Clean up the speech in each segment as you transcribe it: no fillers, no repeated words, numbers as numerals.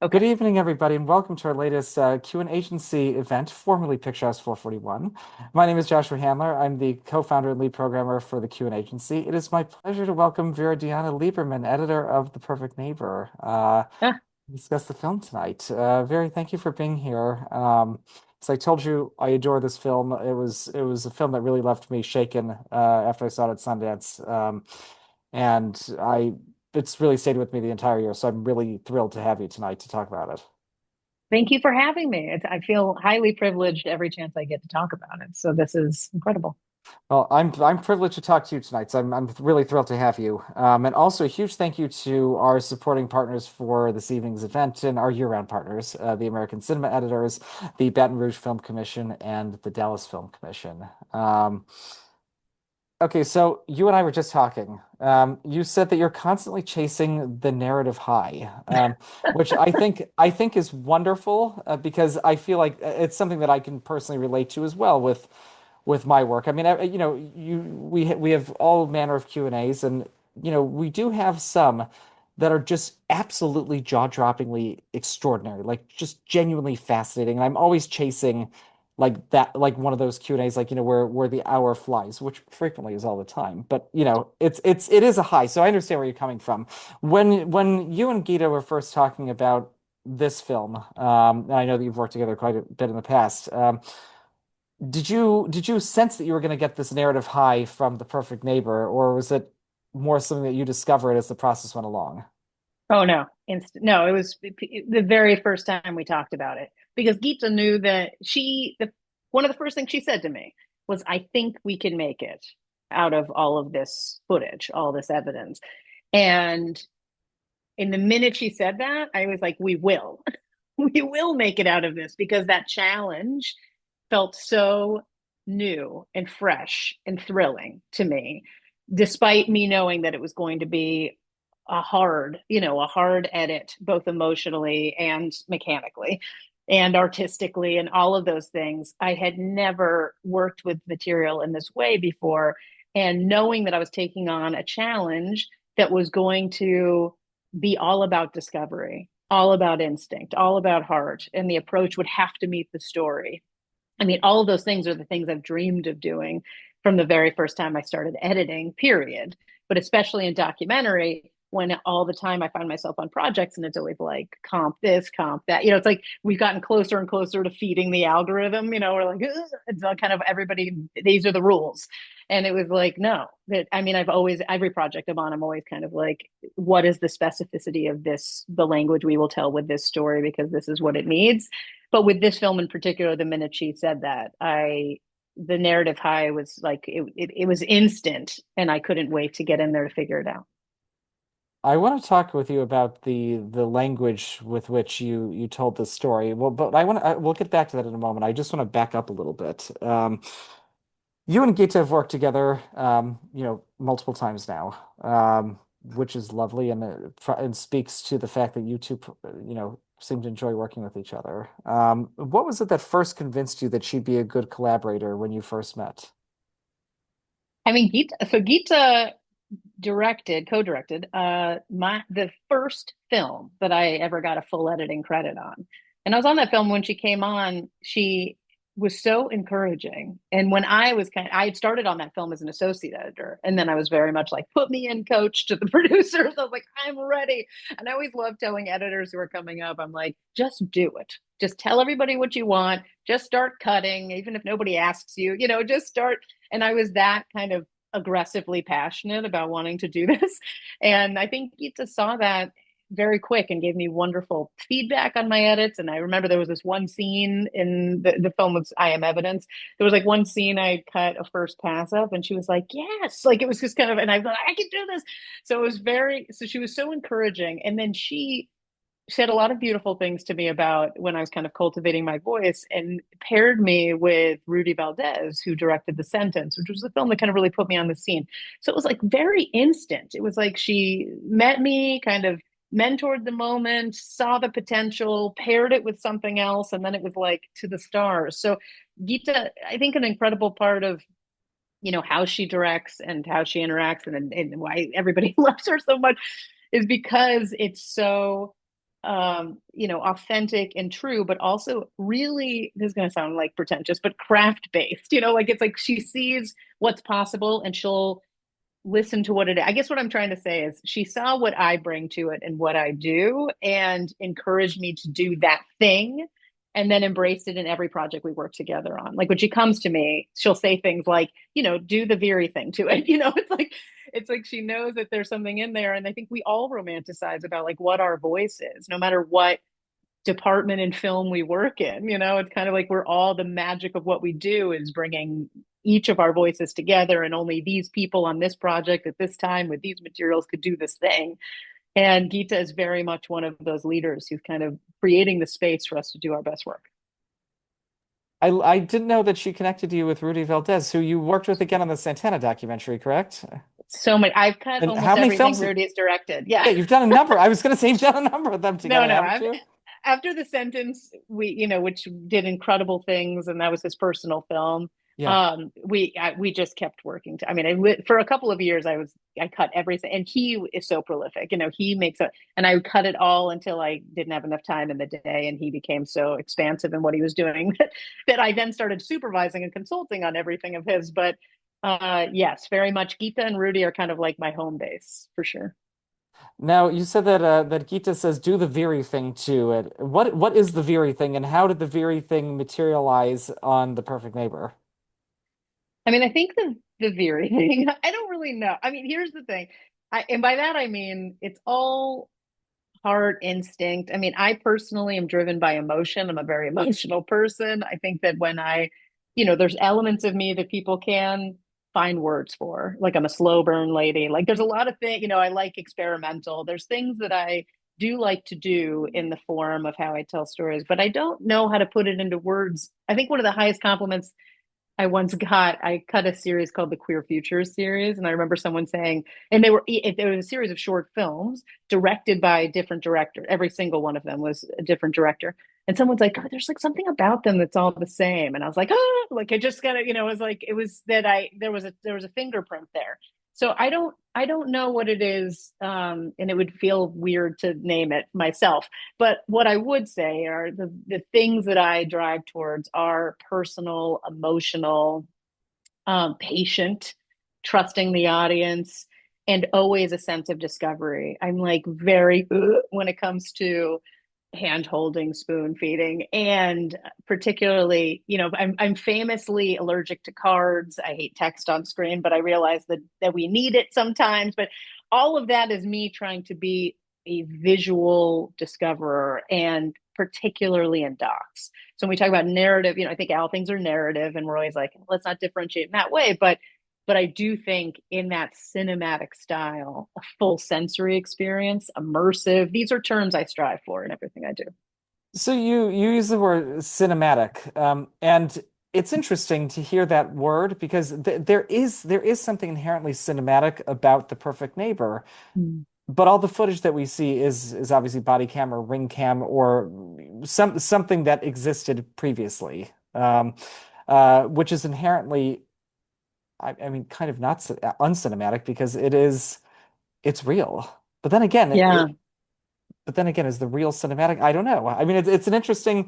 Okay. Good evening, everybody, and welcome to our latest Q&Agency event, formerly Picture House 441. My name is Joshua Handler. I'm the co-founder and lead programmer for the Q&Agency. It is my pleasure to welcome Viridiana Lieberman, editor of The Perfect Neighbor, Ah, to discuss the film tonight. Viri, thank you for being here. As I told you, I adore this film. It was a film that really left me shaken after I saw it at Sundance, and I it's really stayed with me the entire year. So I'm really thrilled to have you tonight to talk about it. thank you for having me. I feel highly privileged every chance I get to talk about it. So this is incredible. Well, I'm privileged to talk to you tonight, so I'm really thrilled to have you. And also a huge thank you to our supporting partners for this evening's event and our year-round partners, the American Cinema Editors, the Baton Rouge Film Commission, and the Dallas Film Commission. Okay, so you and I were just talking. You said that you're constantly chasing the narrative high, which I think is wonderful because I feel like it's something that I can personally relate to as well with my work. I mean, we have all manner of Q&As, and we do have some that are just absolutely jaw-droppingly extraordinary, like just genuinely fascinating. And I'm always chasing like that, like one of those Q&As, like where the hour flies, which frequently is all the time. But it is a high, so I understand where you're coming from. When you and Gita were first talking about this film, and I know that you've worked together quite a bit in the past. Did you sense that you were going to get this narrative high from The Perfect Neighbor, or was it more something that you discovered as the process went along? Oh no, no, it was the very first time we talked about it because Geeta knew that one of the first things she said to me was, "I think we can make it out of all of this footage, all this evidence." And in the minute she said that, I was like, "We will, we will make it out of this," because that challenge felt so new and fresh and thrilling to me, despite me knowing that it was going to be a hard edit, both emotionally and mechanically and artistically and all of those things. I had never worked with material in this way before. And knowing that I was taking on a challenge that was going to be all about discovery, all about instinct, all about heart, and the approach would have to meet the story. I mean, all of those things are the things I've dreamed of doing from the very first time I started editing, period. But especially in documentary, when all the time I find myself on projects and it's always like comp this, comp that. It's like we've gotten closer and closer to feeding the algorithm. We're like, ugh, it's all kind of everybody, these are the rules. And it was like, no, that I mean, every project I'm on, I'm always kind of like, what is the specificity of this, the language we will tell with this story, because this is what it needs. But with this film in particular, the minute she said that, the narrative high was like it was instant, and I couldn't wait to get in there to figure it out. I want to talk with you about the language with which you told this story. Well, but we'll get back to that in a moment. I just want to back up a little bit. You and Gita have worked together, multiple times now, which is lovely, and speaks to the fact that you two, seem to enjoy working with each other. What was it that first convinced you that she'd be a good collaborator when you first met? I mean, Geeta co-directed the first film that I ever got a full editing credit on. And I was on that film when she came on. She was so encouraging. And when I had started on that film as an associate editor, and then I was very much like, put me in, coach, to the producers. I was like, I'm ready. And I always love telling editors who are coming up, I'm like, just do it. Just tell everybody what you want. Just start cutting, even if nobody asks you, just start. And I was that kind of aggressively passionate about wanting to do this. And I think Geeta saw that very quick and gave me wonderful feedback on my edits. And I remember there was this one scene in the film was I Am Evidence. There was like one scene I cut a first pass of, and she was like, yes, like it was just kind of, and I thought, I can do this. So it was so she was so encouraging. And then she said a lot of beautiful things to me about when I was kind of cultivating my voice, and paired me with Rudy Valdez, who directed The Sentence, which was the film that kind of really put me on the scene. So it was like very instant. It was like she met me, kind of mentored the moment, saw the potential, paired it with something else, and then it was like to the stars. So Geeta, I think an incredible part of how she directs and how she interacts, and why everybody loves her so much is because it's so authentic and true, but also really, this is going to sound like pretentious, but craft based, like it's like she sees what's possible and she'll listen to what it is. I guess what I'm trying to say is she saw what I bring to it and what I do and encouraged me to do that thing and then embraced it in every project we work together on. Like when she comes to me, she'll say things like, do the Veery thing to it. It's like she knows that there's something in there. And I think we all romanticize about like what our voice is, no matter what department in film we work in. It's kind of like we're all, the magic of what we do is bringing each of our voices together, and only these people on this project at this time with these materials could do this thing. And Gita is very much one of those leaders who's kind of creating the space for us to do our best work. I didn't know that she connected you with Rudy Valdez, who you worked with again on the Santana documentary, correct? So many. I've cut And how almost many everything films? Rudy's directed. Yeah, Yeah. you've done a number. I was going to say you've done a number of them No, together, no. haven't you? After the sentence, which did incredible things, and that was his personal film. Yeah. We just kept working. I mean, for a couple of years, I cut everything, and he is so prolific. He makes a, and I cut it all until I didn't have enough time in the day, and he became so expansive in what he was doing that I then started supervising and consulting on everything of his. But yes, very much. Geeta and Rudy are kind of like my home base for sure. Now, you said that Gita says do the Veery thing to it. What is the Veery thing, and how did the Veery thing materialize on The Perfect Neighbor? I mean, I think the Veery thing, I don't really know. I mean, here's the thing. And by that I mean it's all heart instinct. I mean, I personally am driven by emotion. I'm a very emotional person. I think that when there's elements of me that people can find words for. Like I'm a slow burn lady. Like there's a lot of things, I like experimental. There's things that I do like to do in the form of how I tell stories, but I don't know how to put it into words. I think one of the highest compliments I cut a series called the Queer Futures series. And I remember someone saying, and there was a series of short films directed by different directors. Every single one of them was a different director. And someone's like, oh, there's like something about them that's all the same. And I was like, oh, like I just got to, it was like, it was that there was a fingerprint there. So I don't know what it is. And it would feel weird to name it myself. But what I would say are the things that I drive towards are personal, emotional, patient, trusting the audience, and always a sense of discovery. I'm like very when it comes to hand holding, spoon feeding, and particularly, I'm famously allergic to cards. I hate text on screen, but I realize that we need it sometimes. But all of that is me trying to be a visual discoverer, and particularly in docs. So when we talk about narrative, I think all things are narrative, and we're always like, let's not differentiate in that way. But I do think in that cinematic style, a full sensory experience, immersive, these are terms I strive for in everything I do. So you use the word cinematic, and it's interesting to hear that word because there is something inherently cinematic about The Perfect Neighbor. Mm. But all the footage that we see is obviously body cam or ring cam or something that existed previously, which is inherently, I mean, kind of not uncinematic because it's real. But then again, Yeah. is the real cinematic? I don't know. I mean, it's an To interesting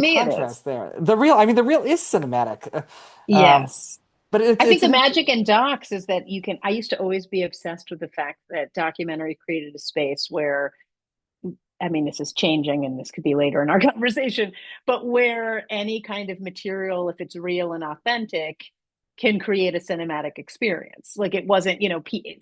me, it is. contrast there. The real is cinematic, um, Yes. but I think it's the an int magic in docs is that I used to always be obsessed with the fact that documentary created a space where, I mean, this is changing and this could be later in our conversation, but where any kind of material, if it's real and authentic, can create a cinematic experience. Like it wasn't,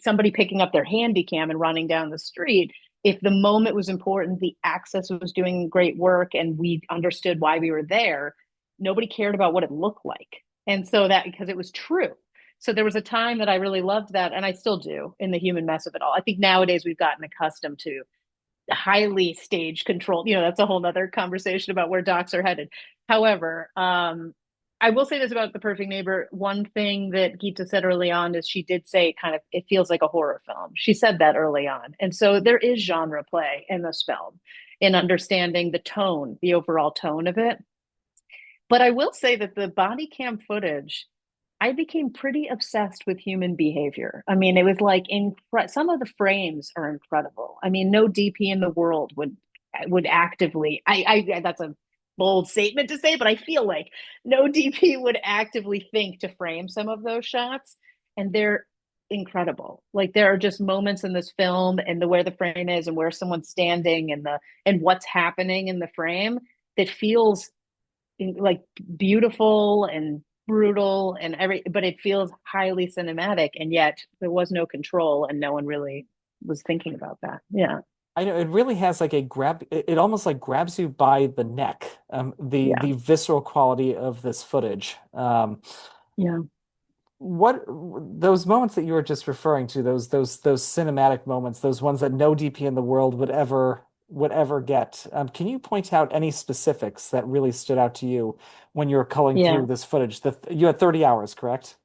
somebody picking up their handy cam and running down the street. If the moment was important, the access was doing great work, and we understood why we were there, nobody cared about what it looked like. And so that, because it was true. So there was a time that I really loved that, and I still do in the human mess of it all. I think nowadays we've gotten accustomed to highly stage controlled. That's a whole nother conversation about where docs are headed. However, I will say this about The Perfect Neighbor. One thing that Geeta said early on is she did say kind of it feels like a horror film. She said that early on. And so there is genre play in this film in understanding the tone, the overall tone of it. But I will say that the body cam footage, I became pretty obsessed with human behavior. I mean, it was like some of the frames are incredible. I mean, no DP in the world would would actively, that's a bold statement to say, but I feel like no DP would actively think to frame some of those shots. And they're incredible. Like there are just moments in this film and the where the frame is and where someone's standing and what's happening in the frame that feels like beautiful and brutal and but it feels highly cinematic, and yet there was no control and no one really was thinking about that. Yeah. I know it really has like a grab. It almost like grabs you by the neck. Yeah. The visceral quality of this footage. Yeah. What those moments that you were just referring to, those cinematic moments, those ones that no DP in the world would ever get. Can you point out any specifics that really stood out to you when you were culling Yeah. through this footage? You had 30 hours, correct?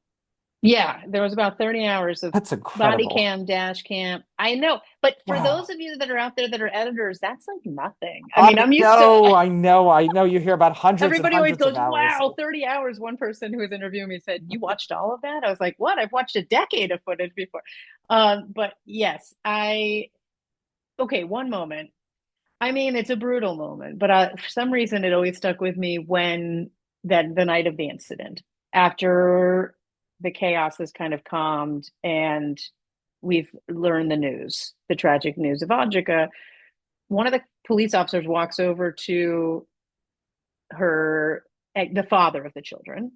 Yeah, there was about 30 hours of That's body incredible. cam, dash cam. I know, but for those Wow. of you that are out there that are editors, that's like nothing. I mean, I'm used to I know. You hear about hundreds and everybody always hundreds of goes, hours. wow, 30 hours. One person who was interviewing me said, you watched all of that? I was like, what? I've watched a decade of footage before. But yes, okay, one moment. I mean, it's a brutal moment, but for some reason, it always stuck with me when the night of the incident, after the chaos has kind of calmed and we've learned the news, the tragic news of Audrika. One of the police officers walks over to her, the father of the children,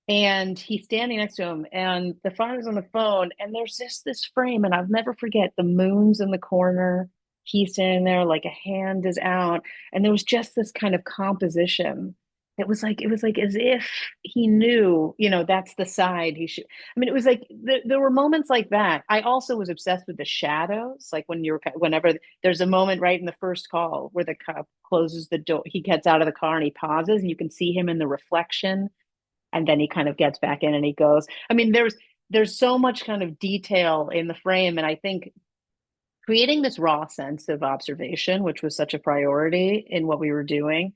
and he's standing next to him, and the father's on the phone, and there's just this frame, and I'll never forget, the moon's in the corner, he's standing there like a hand is out, and there was just this kind of composition. It was like as if he knew, that's the side he should. I mean, it was like there were moments like that. I also was obsessed with the shadows, like whenever there's a moment right in the first call where the cop closes the door, he gets out of the car and he pauses, and you can see him in the reflection, and then he kind of gets back in and he goes. I mean, there's so much kind of detail in the frame, and I think creating this raw sense of observation, which was such a priority in what we were doing,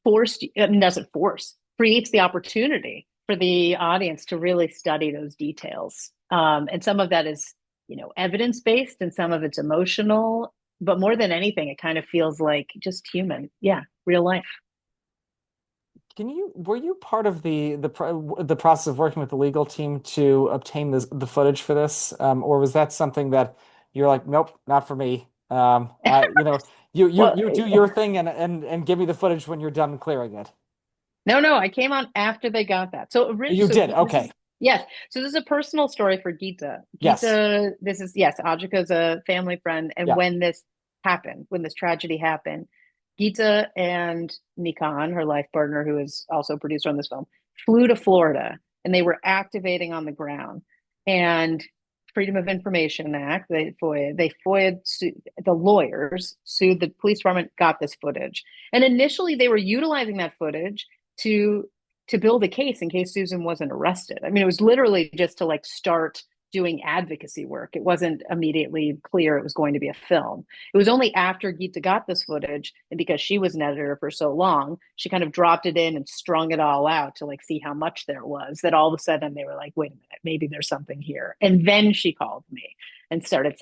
forced, I mean, doesn't force, creates the opportunity for the audience to really study those details. And some of that is, evidence based, and some of it's emotional. But more than anything, it kind of feels like just human. Yeah, real life. Were you part of the process of working with the legal team to obtain the footage for this, or was that something that you're like, nope, not for me. Well, You do your thing and give me the footage when you're done clearing it. no, I came on after they got that. So, You did, this okay. is, yes. So this is a personal story for Gita. Yes, This is, yes, Ajika's a family friend. And yeah. when this happened, when this tragedy happened, Gita and Nikan, her life partner, who is also a producer on this film, flew to Florida, and they were activating on the ground. And Freedom of Information Act, the lawyers sued the police department, got this footage. And initially they were utilizing that footage to build a case in case Susan wasn't arrested. I mean, it was literally just to like start doing advocacy work. It wasn't immediately clear it was going to be a film. It was only after Geeta got this footage, and because she was an editor for so long, she kind of dropped it in and strung it all out to like see how much there was, that all of a sudden they were like, wait a minute, maybe there's something here. And then she called me and started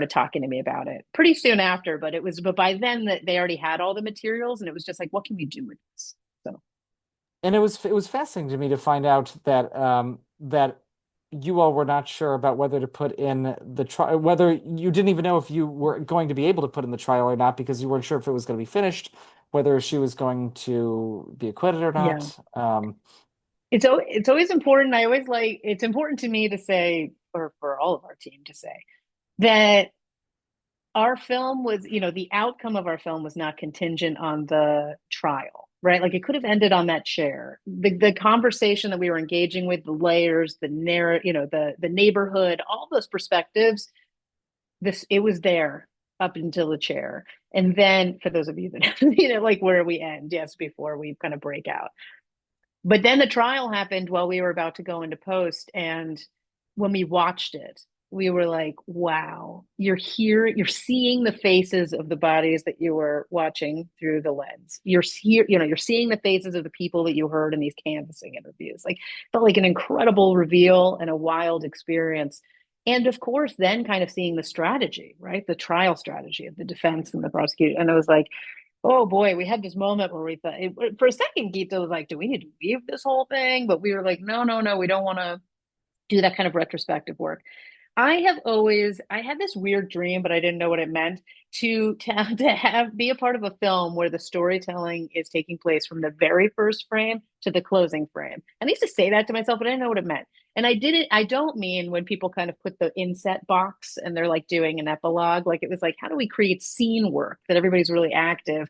talking to me about it pretty soon after. But by then that they already had all the materials, and it was just like, what can we do with this? So And it was fascinating to me to find out that that you all were not sure about whether to put in the trial, whether you didn't even know if you were going to be able to put in the trial or not because you weren't sure if it was going to be finished, whether she was going to be acquitted or yeah, not. it's always important. I always like, it's important to me to say, or for all of our team to say, that our film was, the outcome of our film was not contingent on the trial, right? Like it could have ended on that chair. The conversation that we were engaging with, the layers, the narrative, the neighborhood, all those perspectives, it was there up until the chair. And then for those of you that like where we end, yes, before we kind of break out. But then the trial happened while we were about to go into post. And when we watched it, we were like, wow, you're here, you're seeing the faces of the bodies that you were watching through the lens. You're here, you're seeing the faces of the people that you heard in these canvassing interviews. Like, felt like an incredible reveal and a wild experience. And of course, then kind of seeing the strategy, right? The trial strategy of the defense and the prosecution. And it was like, oh boy, we had this moment where we thought, for a second, Gita was like, do we need to leave this whole thing? But we were like, no, no, no, we don't want to do that kind of retrospective work. I had this weird dream, but I didn't know what it meant to have be a part of a film where the storytelling is taking place from the very first frame to the closing frame. And I used to say that to myself, but I didn't know what it meant. And I don't mean when people kind of put the inset box and they're like doing an epilogue. Like it was like, how do we create scene work that everybody's really active?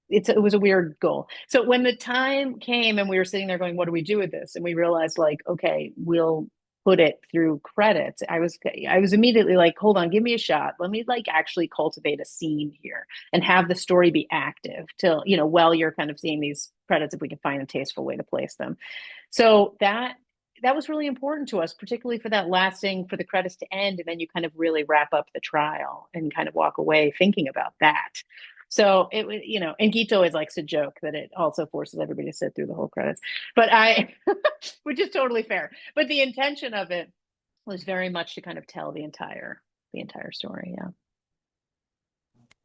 It was a weird goal. So when the time came and we were sitting there going, what do we do with this? And we realized like, okay, we'll put it through credits. I was immediately like, hold on, give me a shot. Let me like actually cultivate a scene here and have the story be active till, while you're kind of seeing these credits, if we can find a tasteful way to place them. So that was really important to us, particularly for that lasting, for the credits to end, and then you kind of really wrap up the trial and kind of walk away thinking about that. So it was, and Gito always likes to joke that it also forces everybody to sit through the whole credits, but which is totally fair. But the intention of it was very much to kind of tell the entire story. Yeah.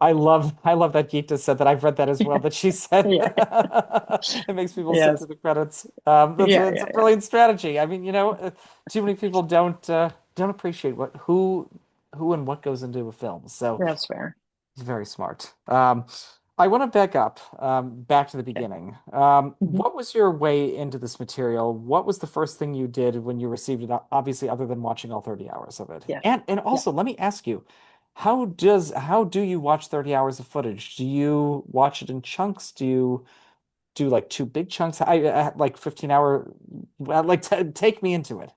I love that Geeta said that. I've read that as well, that she said Yeah. it makes people sit Yes. through the credits. Yeah. It's Yeah. a Yeah. brilliant strategy. I mean, too many people don't appreciate who and what goes into a film. So That's fair. it's very smart. I want to back up, back to the Okay. beginning. Mhm. What was your way into this material? What was the first thing you did when you received it? Obviously, other than watching all 30 hours of it. Yeah. And Yeah. also, let me ask you, how do you watch 30 hours of footage? Do you watch it in chunks? Do you do like two big chunks? Like 15-hour, well, like t take me into it.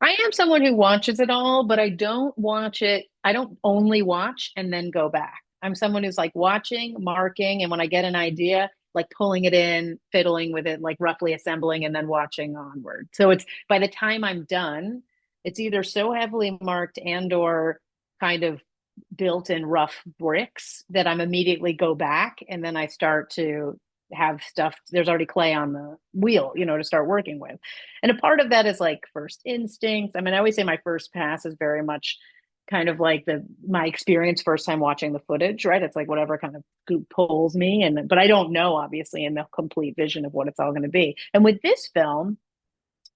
I am someone who watches it all, but I don't watch it. I don't only watch and then go back. I'm someone who's like watching, marking, and when I get an idea, like pulling it in, fiddling with it, like roughly assembling, and then watching onward. So it's by the time I'm done, it's either so heavily marked and or kind of built in rough bricks that I'm immediately go back and then I start to have stuff. There's already clay on the wheel, to start working with. And a part of that is like first instincts. I mean, I always say my first pass is very much kind of like my experience first time watching the footage, right? It's like whatever kind of pulls me, and but I don't know obviously in the complete vision of what it's all going to be. And with this film,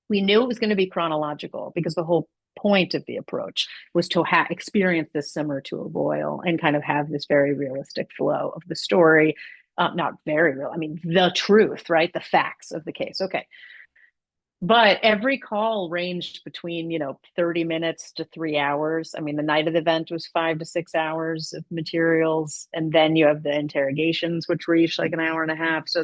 we knew it was going to be chronological because the whole point of the approach was to experience this simmer to a boil and kind of have this very realistic flow of the story. Not very real. I mean, the truth, right? The facts of the case. Okay. But every call ranged between, 30 minutes to 3 hours. I mean, the night of the event was 5 to 6 hours of materials. And then you have the interrogations, which were each like an hour and a half. So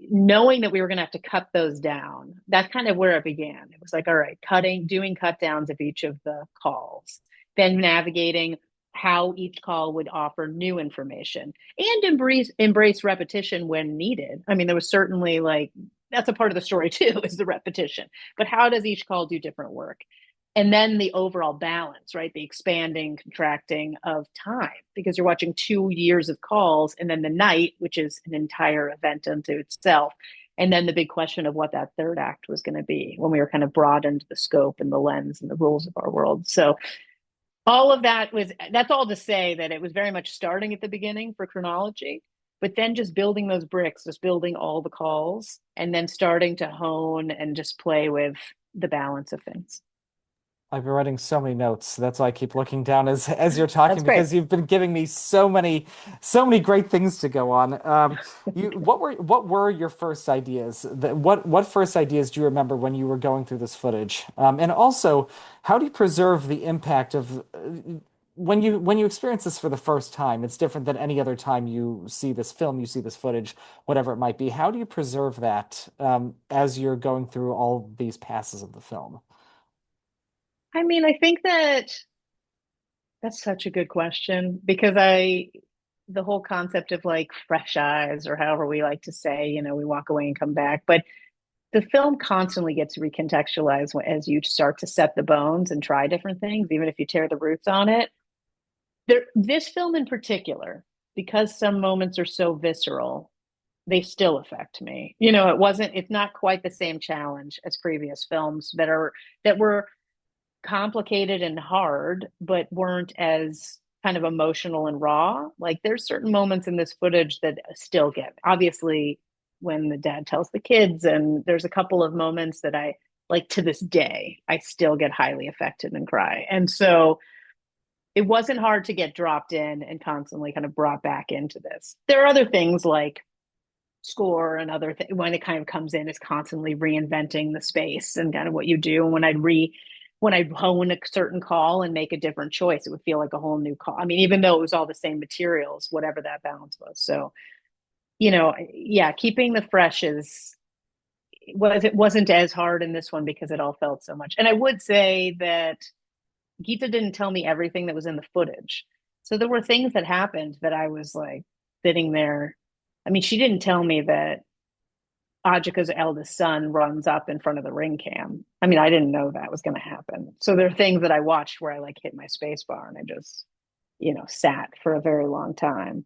knowing that we were going to have to cut those down, that's kind of where it began. It was like, all right, doing cut downs of each of the calls, then navigating how each call would offer new information and embrace repetition when needed. I mean, there was certainly like that's a part of the story too, is the repetition. But how does each call do different work? And then the overall balance, right? The expanding, contracting of time, because you're watching 2 years of calls and then the night, which is an entire event unto itself. And then the big question of what that third act was going to be when we were kind of broadened the scope and the lens and the rules of our world. So all of that's all to say that it was very much starting at the beginning for chronology, but then just building those bricks, just building all the calls, and then starting to hone and just play with the balance of things. I've been writing so many notes. That's why I keep looking down as you're That's talking great. because you've been giving me so many great things to go on. What were your first ideas? What first ideas do you remember when you were going through this footage? And also, how do you preserve the impact of when you experience this for the first time? It's different than any other time you see this film, you see this footage, whatever it might be. How do you preserve that as you're going through all these passes of the film? I mean, I think that's such a good question because the whole concept of like fresh eyes or however we like to say, we walk away and come back. But the film constantly gets recontextualized as you start to set the bones and try different things, even if you tear the roots on it. This film in particular, because some moments are so visceral, they still affect me. It's not quite the same challenge as previous films that were complicated and hard, but weren't as kind of emotional and raw. Like there's certain moments in this footage that still get, obviously, when the dad tells the kids, and there's a couple of moments that I like to this day, I still get highly affected and cry. And so it wasn't hard to get dropped in and constantly kind of brought back into this. There are other things like score and other things when it kind of comes in is constantly reinventing the space and kind of what you do. And when I'd hone a certain call and make a different choice, it would feel like a whole new call. I mean, even though it was all the same materials, whatever that balance was. So, yeah, keeping the fresh is it wasn't as hard in this one because it all felt so much. And I would say that Geeta didn't tell me everything that was in the footage. So there were things that happened that I was like sitting there. I mean, she didn't tell me that Ajika's eldest son runs up in front of the ring cam. I mean, I didn't know that was going to happen. So there are things that I watched where I like hit my space bar and I just, sat for a very long time.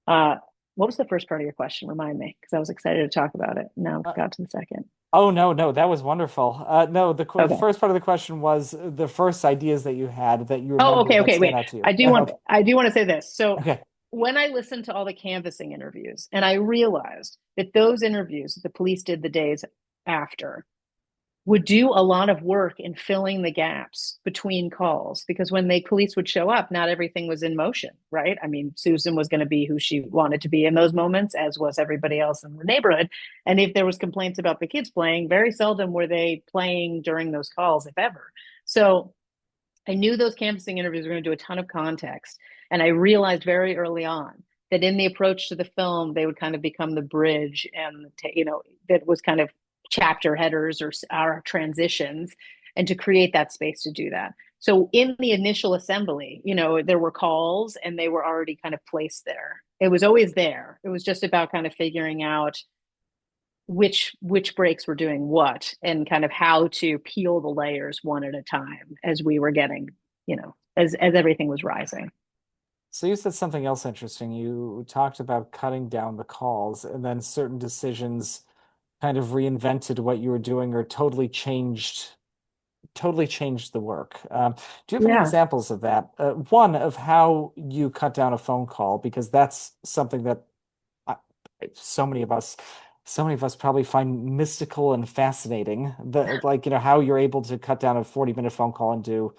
Uh, what was the first part of your question? Remind me, because I was excited to talk about it. Now Uh, got to the second. oh no, no, that was wonderful. No, the Okay. first part of the question was the first ideas that you had that you Oh, remember okay, that okay, stand wait. out to you. Okay. I do want to say this. So Okay. when I listened to all the canvassing interviews, and I realized that those interviews that the police did the days after would do a lot of work in filling the gaps between calls, because when the police would show up, not everything was in motion, right? I mean, Susan was going to be who she wanted to be in those moments, as was everybody else in the neighborhood. And if there was complaints about the kids playing, very seldom were they playing during those calls, if ever. So I knew those canvassing interviews were going to do a ton of context. And I realized very early on that in the approach to the film, they would kind of become the bridge, and, that was kind of chapter headers or our transitions, and to create that space to do that. So in the initial assembly, there were calls and they were already kind of placed there. It was always there. It was just about kind of figuring out which breaks were doing what, and kind of how to peel the layers one at a time as we were getting, as everything was rising. So you said something else interesting. You talked about cutting down the calls and then certain decisions kind of reinvented what you were doing or totally changed the work. Do you have any Yeah. examples of that? One of how you cut down a phone call, because that's something that I, so many of us, so many of us probably find mystical and fascinating. Like, how you're able to cut down a 40-minute phone call and do,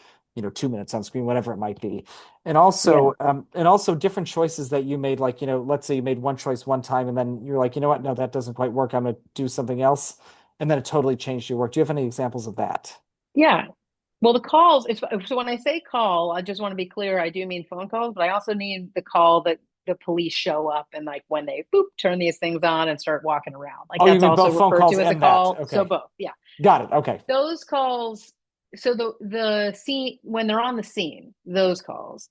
2 minutes on screen, whatever it might be. Yeah. And also different choices that you made, like, let's say you made one choice one time and then you're like, you know what? No, that doesn't quite work. I'm gonna do something else. And then it totally changed your work. Do you have any examples of that? Yeah. Well, the calls, so when I say call, I just want to be clear, I do mean phone calls, but I also need the call that the police show up and like when they boop turn these things on and start walking around. Like Oh, you that's mean also both phone referred calls to as a and that. call. So Okay. both. Yeah. Got it. Okay. Those calls, so the scene when they're on the scene, those calls.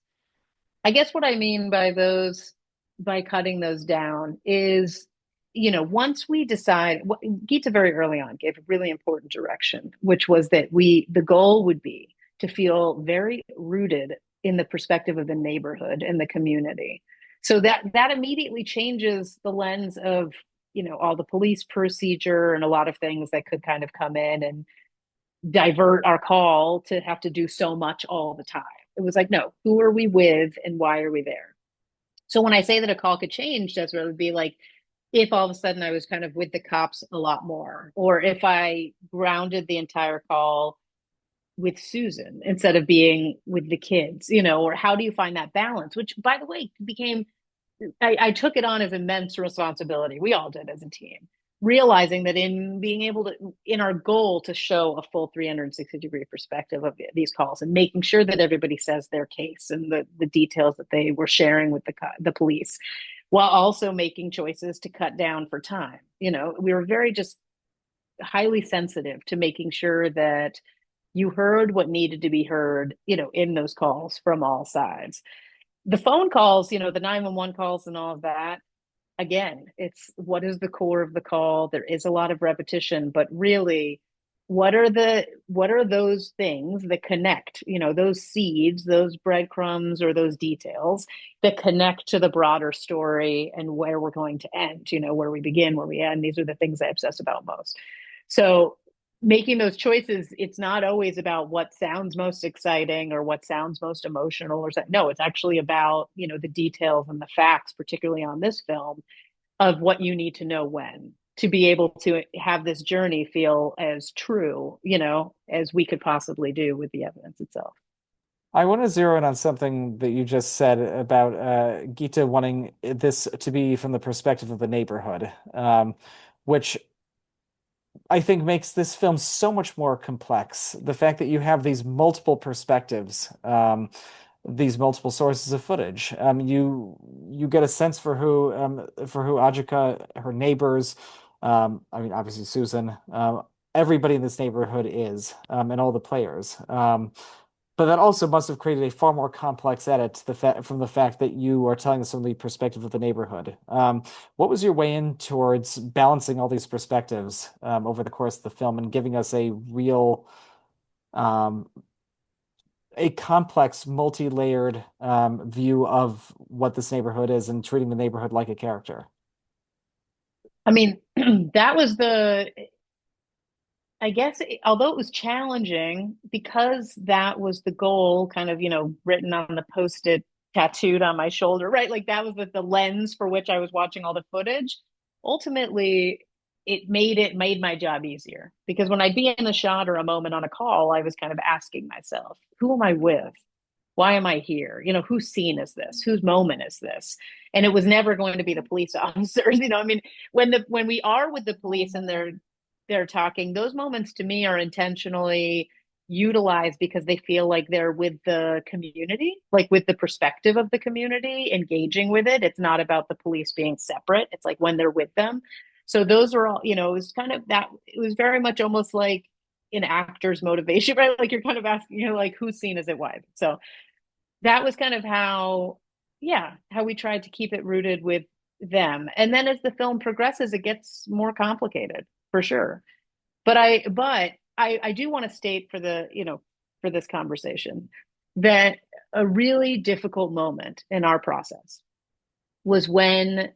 I guess what I mean by those, by cutting those down is, once we decide, Geeta very early on gave a really important direction, which was that the goal would be to feel very rooted in the perspective of the neighborhood and the community. So that immediately changes the lens of, all the police procedure and a lot of things that could kind of come in and divert our call to have to do so much all the time. It was like, no, who are we with and why are we there? So when I say that a call could change, that's what it would be like if all of a sudden I was kind of with the cops a lot more, or if I grounded the entire call with Susan instead of being with the kids, or how do you find that balance? Which, by the way, became I took it on as immense responsibility. We all did as a team, realizing that in being able to, in our goal to show a full 360-degree perspective of these calls and making sure that everybody says their case and the details that they were sharing with the police, while also making choices to cut down for time. We were very just highly sensitive to making sure that you heard what needed to be heard, in those calls from all sides. The phone calls, the 911 calls and all of that, again, it's what is the core of the call. There is a lot of repetition, but really, what are those things that connect, those seeds, those breadcrumbs, or those details that connect to the broader story and where we're going to end, where we begin, where we end. These are the things I obsess about most. So making those choices, it's not always about what sounds most exciting or what sounds most emotional or something. No, it's actually about, the details and the facts, particularly on this film, of what you need to know when to be able to have this journey feel as true, as we could possibly do with the evidence itself. I want to zero in on something that you just said about Gita wanting this to be from the perspective of the neighborhood, which I think makes this film so much more complex. The fact that you have these multiple perspectives, these multiple sources of footage, you get a sense for who Ajika, her neighbors, I mean obviously Susan, everybody in this neighborhood is, and all the players. But that also must have created a far more complex edit from the fact that you are telling us from the perspective of the neighborhood. What was your way in towards balancing all these perspectives over the course of the film and giving us um, a complex, multi-layered view of what this neighborhood is and treating the neighborhood like a character? I mean, that was I guess, although it was challenging, because that was the goal, kind of, written on the post-it, tattooed on my shoulder, right? Like that was the lens for which I was watching all the footage. Ultimately, it made my job easier because when I'd be in a shot or a moment on a call, I was kind of asking myself, who am I with? Why am I here? Whose scene is this? Whose moment is this? And it was never going to be the police officers. I mean, when we are with the police and they're talking, those moments to me are intentionally utilized because they feel like they're with the community, like with the perspective of the community, engaging with it. It's not about the police being separate. It's like when they're with them. So those are all, it was kind of that, it was very much almost like an actor's motivation, right? Like you're kind of asking, like whose scene is it with? So that was kind of how we tried to keep it rooted with them. And then as the film progresses, it gets more complicated for sure. But I do want to state for this conversation that a really difficult moment in our process was when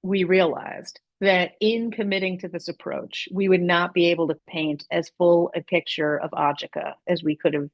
we realized that in committing to this approach, we would not be able to paint as full a picture of Ajika as we could have,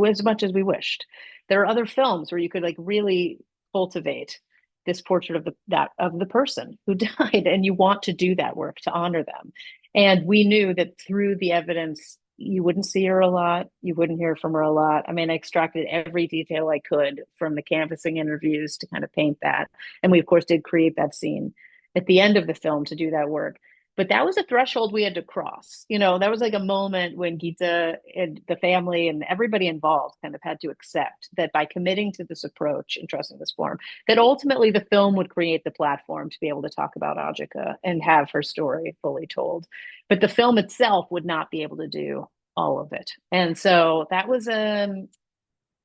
as much as we wished. There are other films where you could like really cultivate this portrait of the person who died, and you want to do that work to honor them. And we knew that through the evidence, you wouldn't see her a lot, you wouldn't hear from her a lot. I mean, I extracted every detail I could from the canvassing interviews to kind of paint that. And we, of course, did create that scene at the end of the film to do that work. But that was a threshold we had to cross. That was like a moment when Gita and the family and everybody involved kind of had to accept that by committing to this approach and trusting this form, that ultimately the film would create the platform to be able to talk about Ajika and have her story fully told. But the film itself would not be able to do all of it. And so that was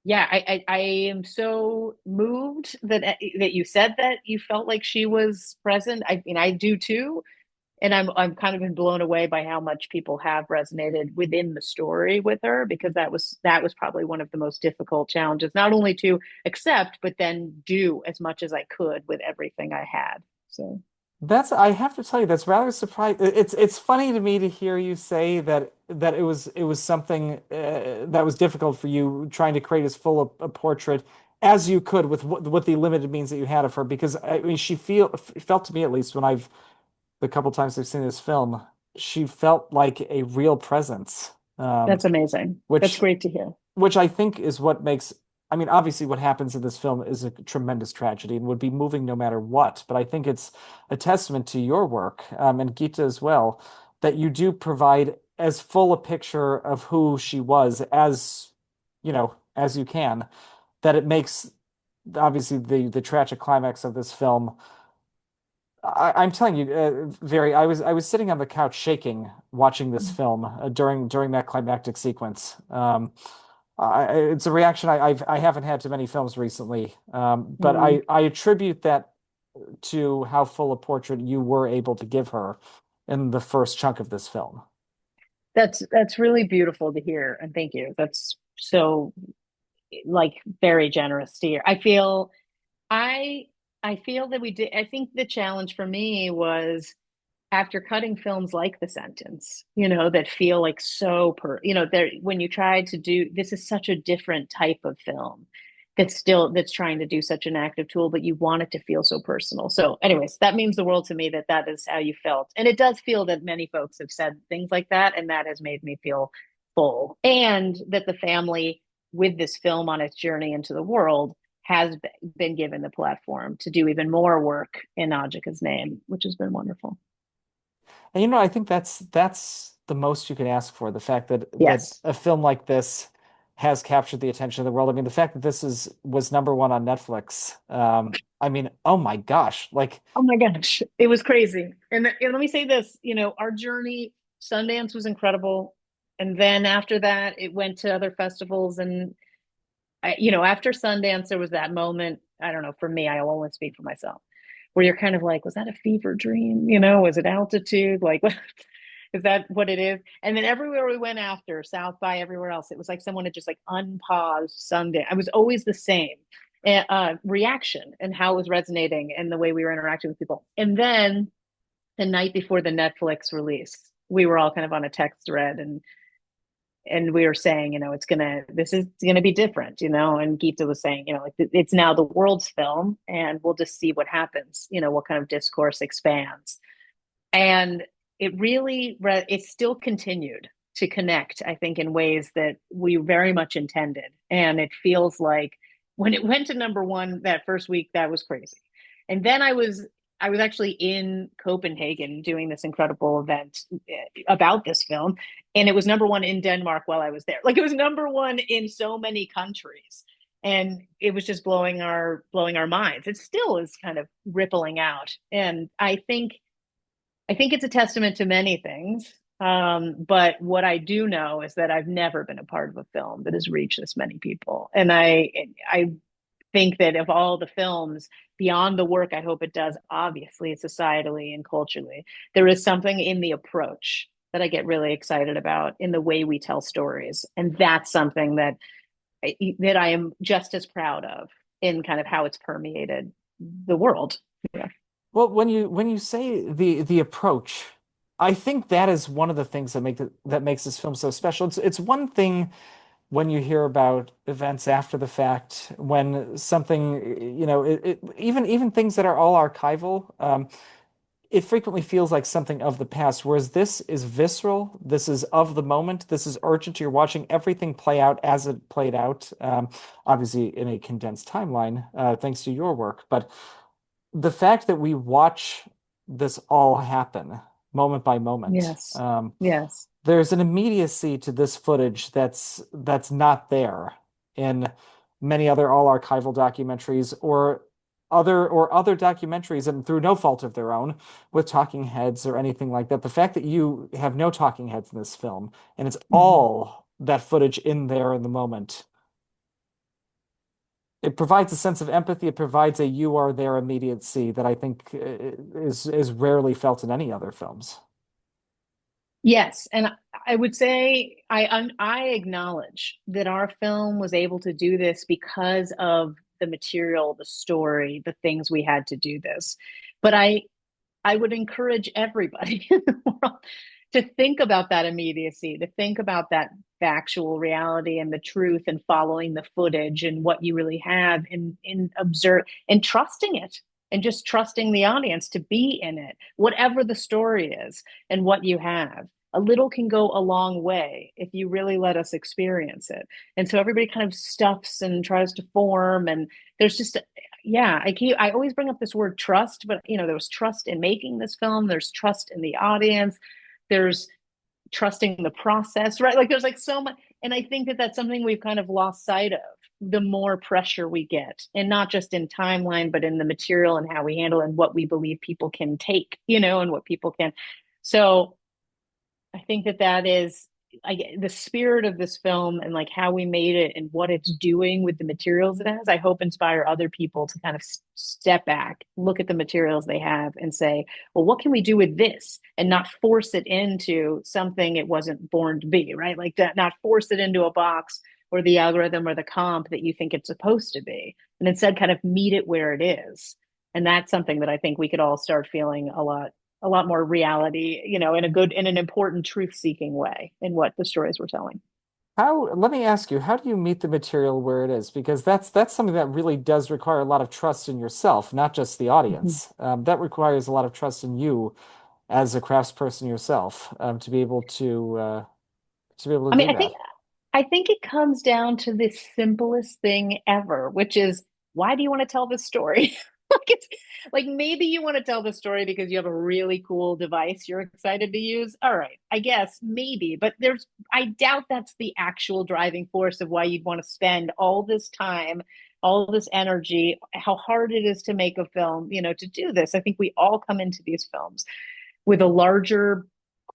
yeah, I am so moved that you said that you felt like she was present. I mean, I do too, and I'm kind of been blown away by how much people have resonated within the story with her, because that was probably one of the most difficult challenges, not only to accept but then do as much as I could with everything I had. So I have to tell you, that's rather surprising. It's funny to me to hear you say that it was something that was difficult for you trying to create as full a portrait as you could with the limited means that you had of her, because I mean felt to me, at least when I've the couple times I've seen this film, she felt like a real presence, that's amazing. That's which great to hear. which I think is what makes, I mean, obviously what happens in this film is a tremendous tragedy and would be moving no matter what. But I think it's a testament to your work, and Gita as well, that you do provide as full a picture of who she was as you can, that it makes obviously the tragic climax of this film. I'm telling you, I was sitting on the couch shaking watching this film during that climactic sequence. It's a reaction I haven't had to many films recently, but Mm. I attribute that to how full a portrait you were able to give her in the first chunk of this film. That's really beautiful to hear, and thank you. That's so like very generous to hear. I I feel that we did. I think the challenge for me was after cutting films like The Sentence, that feel like there when you try to do this is such a different type of film that's trying to do such an active tool, but you want it to feel so personal. So, anyways, that means the world to me that that is how you felt. And it does feel that many folks have said things like that, and that has made me feel full. And that the family with this film on its journey into the world has been given the platform to do even more work in Ajika's name, which has been wonderful. And I think that's the most you can ask for, the fact that Yes. a film like this has captured the attention of the world. I mean, the fact that this is was number one on Netflix. I mean, oh my gosh, like Oh my gosh, it was crazy. And let me say this, our journey, Sundance was incredible. And then after that, it went to other festivals. And, after Sundance, there was that moment. I don't know, for me, I'll only speak for myself, where you're kind of like, was that a fever dream? Was it altitude? Like, what, is that what it is? And then everywhere we went after, South by, everywhere else, it was like someone had just like unpaused Sundance. I was always the same reaction and how it was resonating and the way we were interacting with people. And then the night before the Netflix release, we were all kind of on a text thread and we were saying, this is gonna be different, and Geeta was saying, like it's now the world's film and we'll just see what happens, what kind of discourse expands. And it still continued to connect, I think, in ways that we very much intended. And it feels like when it went to number one that first week, that was crazy. And then I was actually in Copenhagen doing this incredible event about this film, and it was number one in Denmark while I was there. Like it was number one in so many countries, and it was just blowing our minds. It still is kind of rippling out, and I think it's a testament to many things. But what I do know is that I've never been a part of a film that has reached this many people. And I think that of all the films, beyond the work I hope it does, obviously, societally and culturally, there is something in the approach that I get really excited about in the way we tell stories. And that's something that I am just as proud of in kind of how it's permeated the world. Yeah. well, when you say the approach, I think that is one of the things that makes this film so special. It's one thing when you hear about events after the fact, when something, even things that are all archival, it frequently feels like something of the past, whereas this is visceral, this is of the moment, this is urgent. You're watching everything play out as it played out, obviously in a condensed timeline, thanks to your work. But the fact that we watch this all happen moment by moment, Yes. Yes. there's an immediacy to this footage that's not there in many other all archival documentaries or other documentaries, and through no fault of their own, with talking heads or anything like that. The fact that you have no talking heads in this film and it's Mhm. all that footage in there in the moment, it provides a sense of empathy. It provides a you are there immediacy that I think is rarely felt in any other films. Yes, and I would say I acknowledge that our film was able to do this because of the material, the story, the things we had to do this. But I would encourage everybody in the world to think about that immediacy, to think about that factual reality and the truth and following the footage and what you really have and observe and trusting it and just trusting the audience to be in it, whatever the story is and what you have. A little can go a long way if you really let us experience it. And so everybody kind of stuffs and tries to form, and there's just yeah, I always bring up this word trust, but there was trust in making this film, there's trust in the audience, there's trusting the process, right? Like there's like so much, and I think that that's something we've kind of lost sight of the more pressure we get, and not just in timeline but in the material and how we handle and what we believe people can take, and what people can. So I think that is the spirit of this film and like how we made it and what it's doing with the materials it has. I hope inspire other people to kind of step back, look at the materials they have, and say, well, what can we do with this, and not force it into something it wasn't born to be, right? Like not force it into a box or the algorithm or the comp that you think it's supposed to be, and instead kind of meet it where it is. And that's something that I think we could all start feeling a lot a lot more reality, in a good, in an important truth seeking way in what the stories were telling. Let me ask you, how do you meet the material where it is? Because that's something that really does require a lot of trust in yourself, not just the Mhm. audience. That requires a lot of trust in you as a craftsperson yourself, to be able I to mean, do that. I think it comes down to the simplest thing ever, which is why do you want to tell this story? Like it's like maybe you want to tell the story because you have a really cool device you're excited to use. All right, I guess maybe, but I doubt that's the actual driving force of why you'd want to spend all this time, all this energy, how hard it is to make a film, to do this. I think we all come into these films with a larger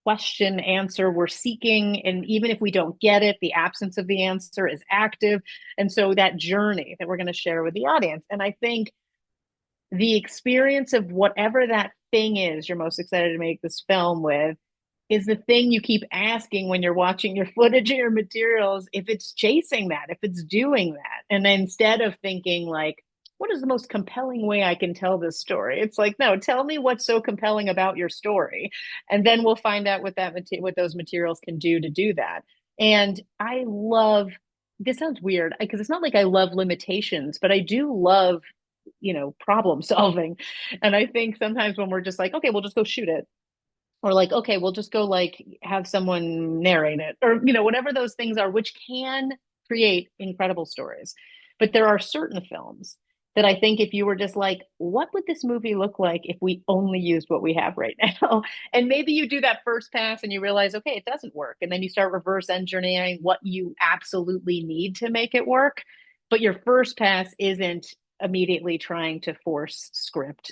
question answer we're seeking, and even if we don't get it, the absence of the answer is active, and so that journey that we're going to share with the audience. And I think the experience of whatever that thing is you're most excited to make this film with is the thing you keep asking when you're watching your footage or your materials, if it's chasing that, if it's doing that. And then instead of thinking like, what is the most compelling way I can tell this story? It's like, no, tell me what's so compelling about your story. And then we'll find out what those materials can do that. And I love, this sounds weird because it's not like I love limitations, but I do love, problem solving. And I think sometimes when we're just like, okay, we'll just go shoot it, or like, okay, we'll just go like have someone narrate it, or whatever those things are, which can create incredible stories. But there are certain films that I think if you were just like, what would this movie look like if we only used what we have right now? And maybe you do that first pass and you realize, okay, it doesn't work, and then you start reverse engineering what you absolutely need to make it work. But your first pass isn't immediately trying to force script,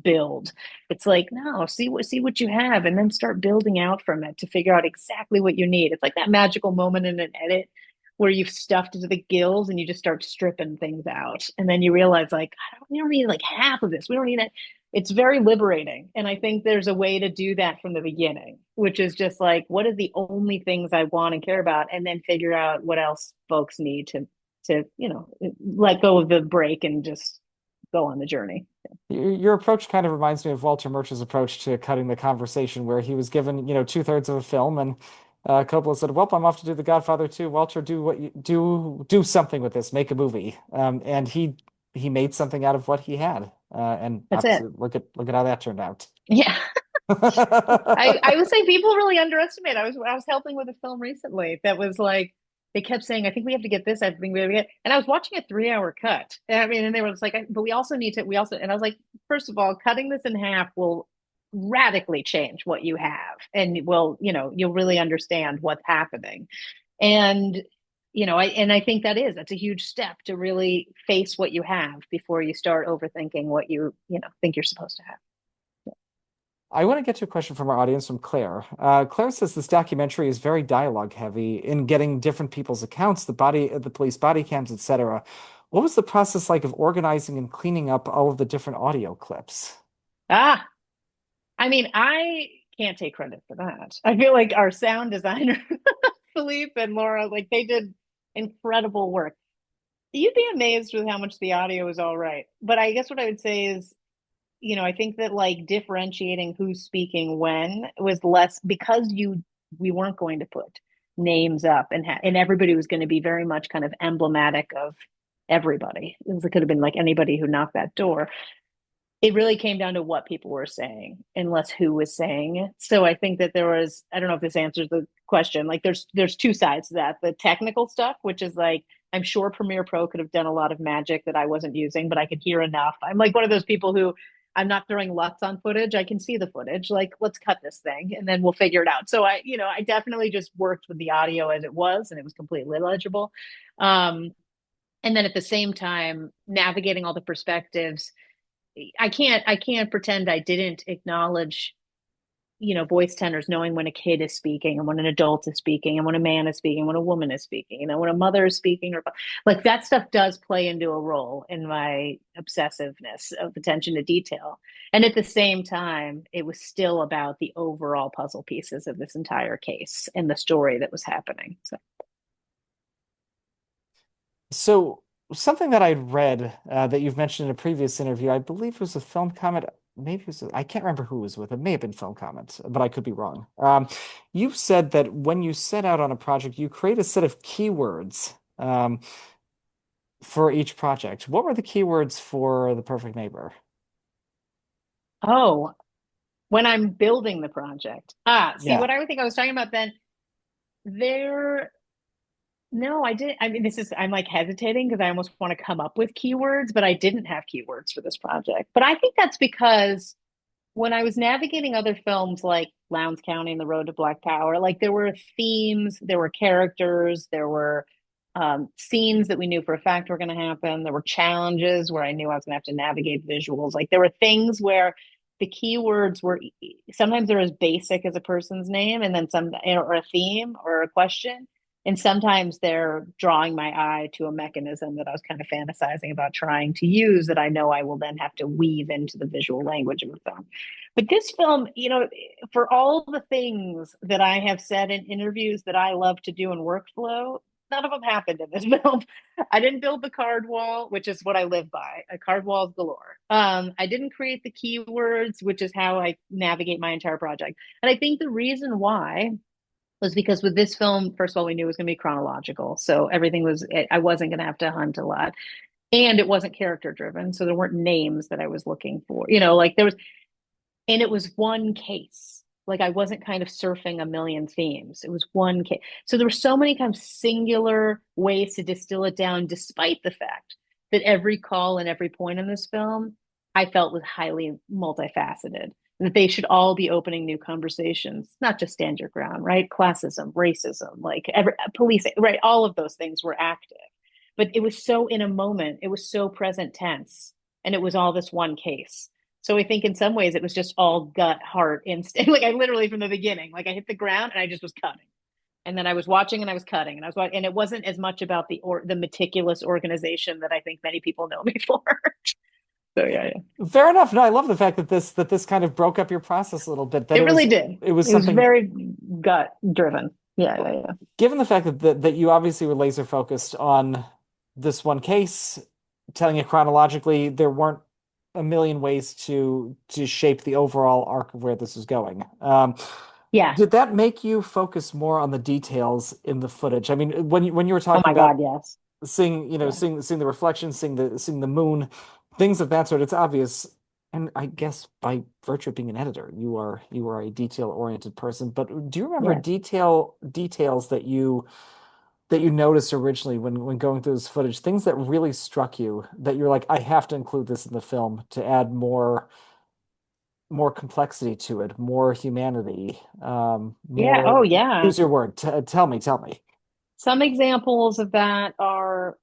build. It's like, no, see what you have, and then start building out from it to figure out exactly what you need. It's like that magical moment in an edit where you've stuffed to the gills and you just start stripping things out. And then you realize, like, we don't need like half of this. We don't need it. It's very liberating. And I think there's a way to do that from the beginning, which is just like, what are the only things I want and care about? And then figure out what else folks need to, let go of the break and just go on the journey. Your approach kind of reminds me of Walter Murch's approach to cutting the conversation, where he was given, two-thirds of a film, and Coppola said, "Well, I'm off to do The Godfather 2. Walter, do what you do something with this, make a movie." And he made something out of what he had, and That's it. obviously, look at how that turned out. Yeah. I would say people really underestimate. I was helping with a film recently that was like, they kept saying, I think we have to get this, I think we have to get, and I was watching a 3 hour cut. I mean, and they were just like, but we also need to, and I was like, first of all, cutting this in half will radically change what you have, and you'll really understand what's happening. And I think that's a huge step to really face what you have before you start overthinking what you think you're supposed to have. I want to get to a question from our audience from Claire. Claire says this documentary is very dialogue heavy in getting different people's accounts, the police body cams, etc. What was the process like of organizing and cleaning up all of the different audio clips? Ah, I mean, I can't take credit for that. I feel like our sound designer, Philippe and Laura, like they did incredible work. You'd be amazed with how much the audio is all right. But I guess what I would say is, I think that like differentiating who's speaking when was less because we weren't going to put names up, and everybody was going to be very much kind of emblematic of everybody. It could have been like anybody who knocked that door. It really came down to what people were saying and less who was saying it. So I think that there was, I don't know if this answers the question. Like there's two sides to that. The technical stuff, which is like, I'm sure Premiere Pro could have done a lot of magic that I wasn't using, but I could hear enough. I'm like one of those people who, I'm not throwing lots on footage. I can see the footage. Like, let's cut this thing and then we'll figure it out. So I definitely just worked with the audio as it was, and it was completely legible. Um, and then at the same time, navigating all the perspectives, I can't pretend I didn't acknowledge, voice tenors, knowing when a kid is speaking and when an adult is speaking and when a man is speaking, when a woman is speaking, when a mother is speaking, or like that stuff does play into a role in my obsessiveness of attention to detail. And at the same time, it was still about the overall puzzle pieces of this entire case and the story that was happening. So So something that I'd read that you've mentioned in a previous interview, I believe was a film comment. maybe it was, I can't remember who was with it. It may have been film comments, but I could be wrong. You said that when you set out on a project, you create a set of keywords for each project. What were the keywords for The Perfect Neighbor? Oh, when I'm building the project. See Yeah. what I would think I was talking about then. There, no, I didn't. I mean, I'm like hesitating because I almost want to come up with keywords, but I didn't have keywords for this project. But I think that's because when I was navigating other films like Lowndes County and The Road to Black Power, like there were themes, there were characters, there were scenes that we knew for a fact were going to happen. There were challenges where I knew I was going to have to navigate visuals. Like there were things where the keywords were sometimes they're as basic as a person's name, and then some or a theme or a question. And sometimes they're drawing my eye to a mechanism that I was kind of fantasizing about trying to use that I know I will then have to weave into the visual language of the film. But this film, for all the things that I have said in interviews that I love to do in workflow, none of them happened in this film. I didn't build the card wall, which is what I live by. A card walls galore. I didn't create the keywords, which is how I navigate my entire project. And I think the reason why was because with this film, first of all, we knew it was going to be chronological. So everything was, I wasn't going to have to hunt a lot. And it wasn't character driven. So there weren't names that I was looking for. Like there was, and it was one case. Like I wasn't kind of surfing a million themes. It was one case. So there were so many kind of singular ways to distill it down, despite the fact that every call and every point in this film I felt was highly multifaceted. That they should all be opening new conversations, not just stand your ground, right? Classism, racism, like policing, right? All of those things were active. But it was so in a moment, it was so present tense, and it was all this one case. So I think in some ways it was just all gut, heart, instinct. Like I literally from the beginning, like I hit the ground and I just was cutting. And then I was watching and I was cutting and I was watching, and it wasn't as much about the meticulous organization that I think many people know me for. So yeah, yeah. Fair enough. No, I love the fact that this kind of broke up your process a little bit, that It really did. it was It was something. very gut driven. Yeah, yeah, yeah. Given the fact that you obviously were laser focused on this one case, telling it chronologically, there weren't a million ways to shape the overall arc of where this is going. Yeah. Did that make you focus more on the details in the footage? I mean, when you were Oh talking my about God, yes. seeing, Yeah. seeing the reflection, seeing the moon, things of that sort, it's obvious. And I guess by virtue of being an editor, you are a detail-oriented person. But do you remember Yes. details that you noticed originally when going through this footage, things that really struck you that you're like, I have to include this in the film to add more complexity to it, more humanity, Yeah. more, Oh yeah. use your word. Tell me. Some examples of that are,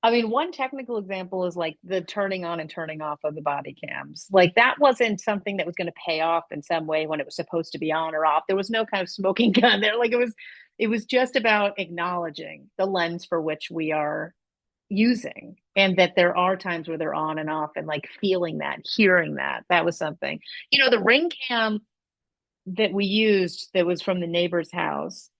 I mean, one technical example is like the turning on and turning off of the body cams. Like that wasn't something that was going to pay off in some way when it was supposed to be on or off. There was no kind of smoking gun there. Like it was just about acknowledging the lens for which we are using, and that there are times where they're on and off, and like feeling that, hearing that. That was something. The ring cam that we used that was from the neighbor's house,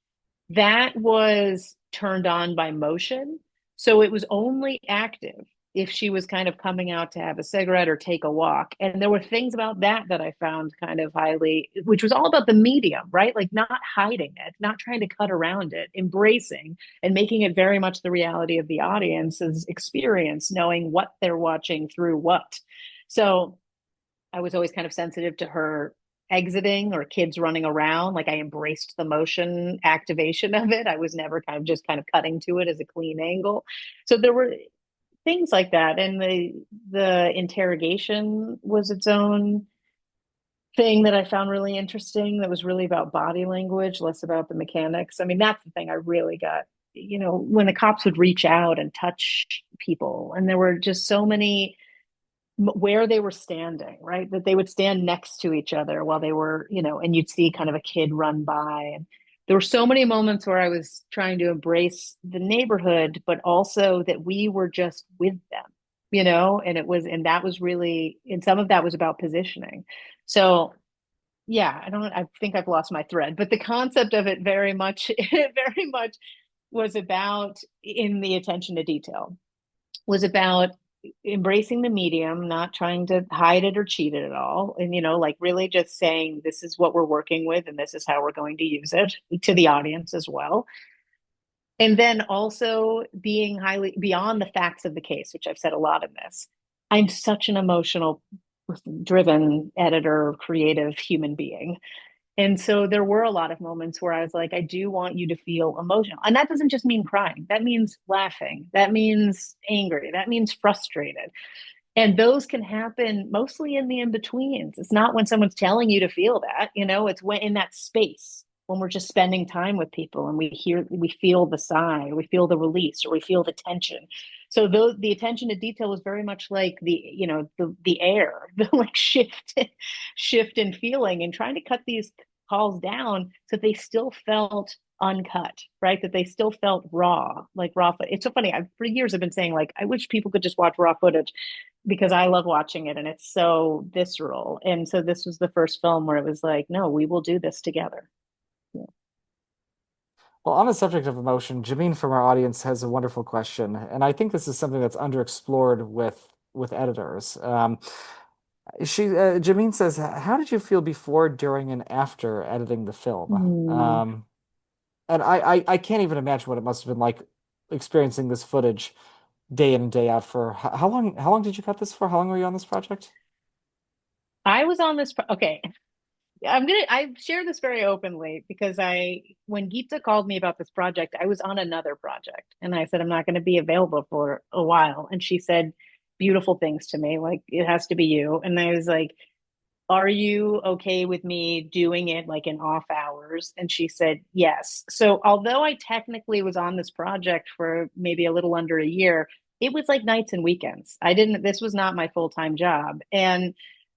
that was turned on by motion. So it was only active if she was kind of coming out to have a cigarette or take a walk. And there were things about that I found kind of highly, which was all about the medium, right? Like not hiding it, not trying to cut around it, embracing and making it very much the reality of the audience's experience, knowing what they're watching through what. So I was always kind of sensitive to her exiting or kids running around. Like I embraced the motion activation of it. I was never kind of cutting to it as a clean angle. So there were things like that. And the interrogation was its own thing that I found really interesting. That was really about body language, less about the mechanics. I mean, that's the thing I really got. When the cops would reach out and touch people, and there were just so many where they were standing, right? That they would stand next to each other while they were, and you'd see kind of a kid run by. And there were so many moments where I was trying to embrace the neighborhood, but also that we were just with them, and that was really, and some of that was about positioning. So yeah, I think I've lost my thread, but the concept of it very much, very much was about in the attention to detail, was about embracing the medium, not trying to hide it or cheat it at all. And, like really just saying, this is what we're working with and this is how we're going to use it to the audience as well. And then also being highly beyond the facts of the case, which I've said a lot in this. I'm such an emotional driven editor, creative human being. And so there were a lot of moments where I was like, I do want you to feel emotional. And that doesn't just mean crying, that means laughing, that means angry, that means frustrated. And those can happen mostly in the in betweens. It's not when someone's telling you to feel that, it's when in that space when we're just spending time with people and we feel the sigh, we feel the release, or we feel the tension. So the attention to detail was very much like the air, the like shift in feeling, and trying to cut these calls down so they still felt uncut, right? That they still felt raw, like raw. It's so funny. For years I've been saying like, I wish people could just watch raw footage because I love watching it and it's so visceral. And so this was the first film where it was like, no, we will do this together. Yeah. Well, on the subject of emotion, Jameen from our audience has a wonderful question, and I think this is something that's underexplored with editors. Jameen says, "How did you feel before, during, and after editing the film?" Mm. And I can't even imagine what it must have been like experiencing this footage day in and day out for how long? How long did you cut this for? How long were you on this project? I was on this. Okay. I share this very openly because when Geeta called me about this project, I was on another project and I said, I'm not going to be available for a while. And she said beautiful things to me, like, it has to be you. And I was like, are you okay with me doing it like in off hours? And she said, yes. So although I technically was on this project for maybe a little under a year, it was like nights and weekends. This was not my full-time job. And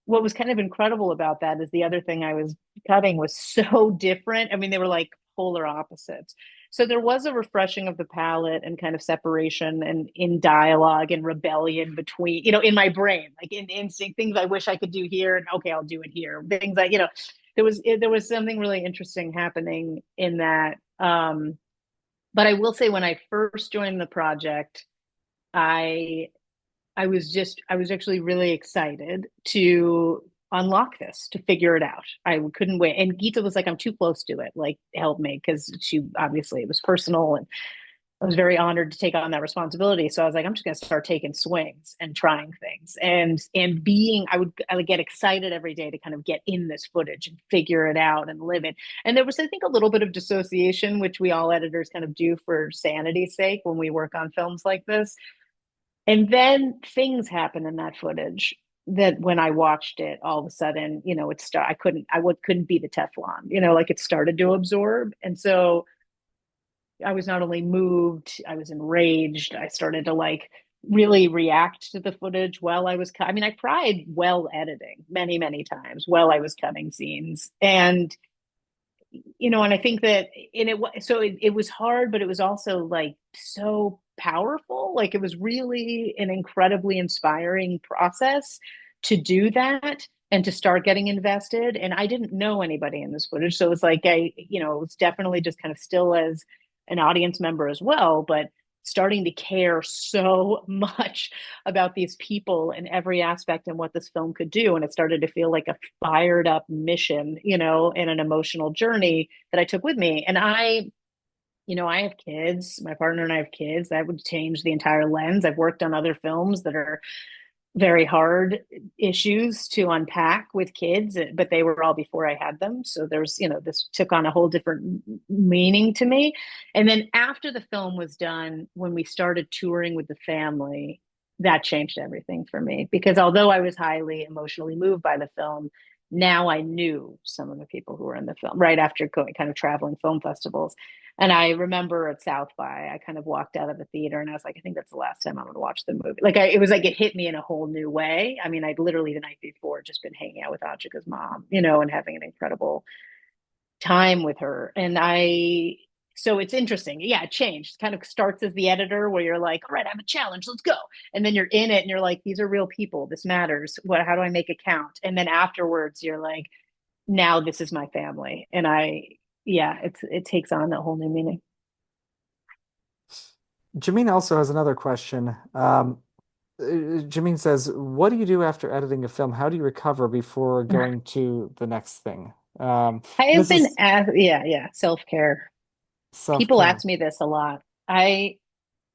what was kind of incredible about that is the other thing I was cutting was so different. I mean, they were like polar opposites. So there was a refreshing of the palette and kind of separation and in dialogue and rebellion between, in my brain, like in instinct, things I wish I could do here. And okay, I'll do it here. Things like, there was something really interesting happening in that. But I will say when I first joined the project, I I was actually really excited to unlock this, to figure it out. I couldn't wait. And Geeta was like, I'm too close to it. Like, help me. Cause she obviously it was personal and I was very honored to take on that responsibility. So I was like, I'm just going to start taking swings and trying things I would get excited every day to kind of get in this footage and figure it out and live it. And there was, I think, a little bit of dissociation, which we all editors kind of do for sanity's sake when we work on films like this. And then things happen in that footage that when I watched it, all of a sudden, couldn't be the Teflon, like it started to absorb. And so I was not only moved, I was enraged. I started to like really react to the footage while I was, I mean, I cried while editing many, many times while I was cutting scenes. And I think that and it was hard, but it was also like so powerful. Like it was really an incredibly inspiring process to do that and to start getting invested. And I didn't know anybody in this footage, so it was like it was definitely just kind of still as an audience member as well, but starting to care so much about these people and every aspect and what this film could do. And it started to feel like a fired up mission, and an emotional journey that I took with me. And I have kids. My partner and I have kids. That would change the entire lens. I've worked on other films that are very hard issues to unpack with kids, but they were all before I had them. So this took on a whole different meaning to me. And then after the film was done, when we started touring with the family, that changed everything for me because although I was highly emotionally moved by the film, now I knew some of the people who were in the film right after kind of traveling film festivals. And I remember at South by, I kind of walked out of the theater and I was like, I think that's the last time I'm going to watch the movie. Like, it was like it hit me in a whole new way. I mean, I'd literally the night before just been hanging out with Achika's mom, and having an incredible time with her. So it's interesting. Yeah, it changed. It kind of starts as the editor where you're like, all right, I have a challenge, let's go. And then you're in it and you're like, these are real people. This matters. How do I make it count? And then afterwards, you're like, now this is my family. And yeah, it takes on a whole new meaning. Jameen also has another question. Jameen says, what do you do after editing a film? How do you recover before going to the next thing? I And have this been is asked, yeah, yeah, self-care. People self-care. ask me this a lot. I